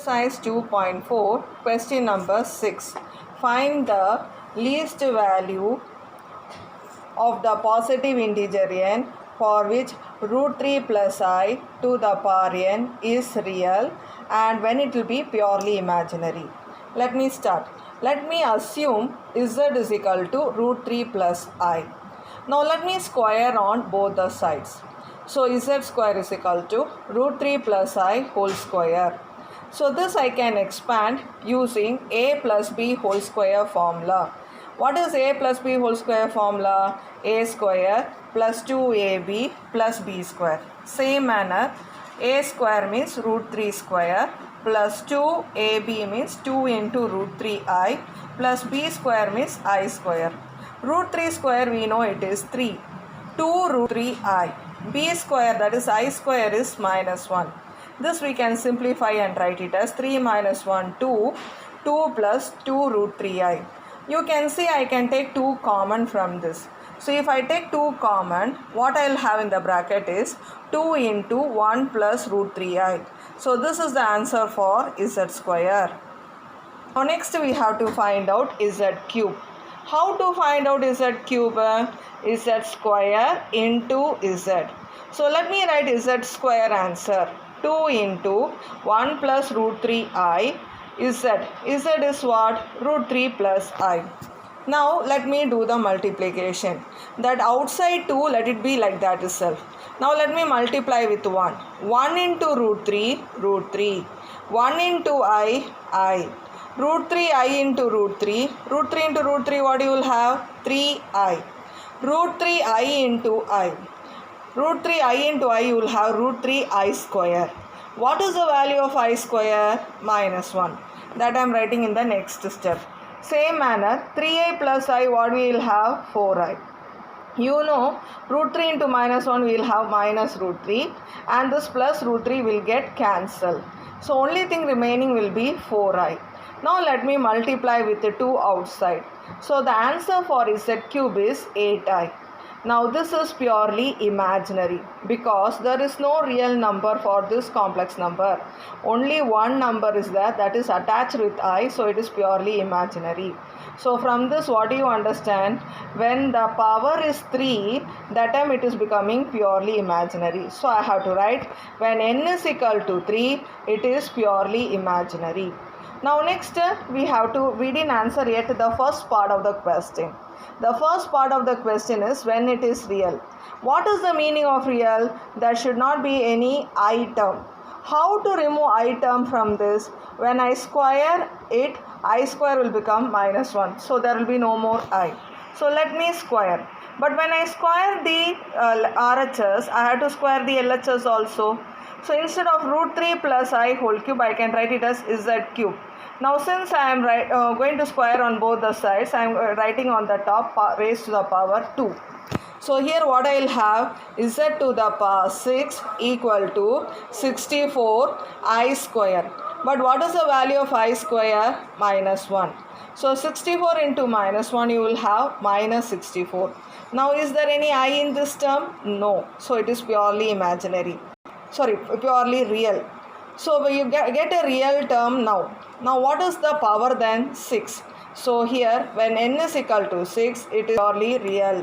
exercise 2.4, question number 6. Find the least value of the positive integer n for which root 3 plus I to the power n is real and when it will be purely imaginary. Let me start. Let me assume z is equal to root 3 plus I. Now let me square on both the sides. So z square is equal to root 3 plus I whole square. So this I can expand using a plus b whole square formula. What is a plus b whole square formula? A square plus 2ab plus b square. Same manner, a square means root 3 square plus 2ab means 2 into root 3I plus b square means I square. Root 3 square we know it is 3. 2 root 3I. B square, that is I square, is minus 1. This we can simplify and write it as 3 minus 1 2. 2 plus 2 root 3I. You can see I can take 2 common from this. So if I take 2 common, what I will have in the bracket is 2 into 1 plus root 3I. So this is the answer for z square. Now next we have to find out z cube. How to find out z cube? Z square into z. So let me write z square answer. 2 into 1 plus root 3I z. Z is what? Root 3 plus I. Now let me do the multiplication. That outside 2, let it be like that itself. Now let me multiply with 1. 1 into root 3, root 3. 1 into I. Root 3I into root 3. Root 3 into root 3, what you will have? 3I. Root 3I into I. Root 3I into I, you will have root 3I square. What is the value of I square? Minus 1. That I am writing in the next step. Same manner, 3I plus I, what we will have? 4I. You know, root 3 into minus 1, we will have minus root 3. And this plus root 3 will get cancelled. So, only thing remaining will be 4I. Now, let me multiply with the 2 outside. So, the answer for z cube is 8I. Now this is purely imaginary because there is no real number for this complex number. Only one number is there, that is attached with I, so it is purely imaginary. So from this what do you understand? When the power is 3, that time it is becoming purely imaginary. So I have to write when n is equal to 3, it is purely imaginary. Now next we didn't answer yet the first part of the question. The first part of the question is when it is real. What is the meaning of real? There should not be any I term. How to remove I term from this? When I square it, I square will become minus 1. So there will be no more I. So let me square. But when I square the RHS, I have to square the LHS also. So instead of root 3 plus I whole cube, I can write it as z cube. Now since I am going to square on both the sides, I am writing on the top raised to the power 2. So here what I will have z to the power 6 equal to 64 I square. But what is the value of I square? Minus 1. So 64 into minus 1 you will have minus 64. Now is there any I in this term? No. So it is purely imaginary. Sorry, purely real. So you get a real term now. Now what is the power then? 6. So here when n is equal to 6, it is purely real.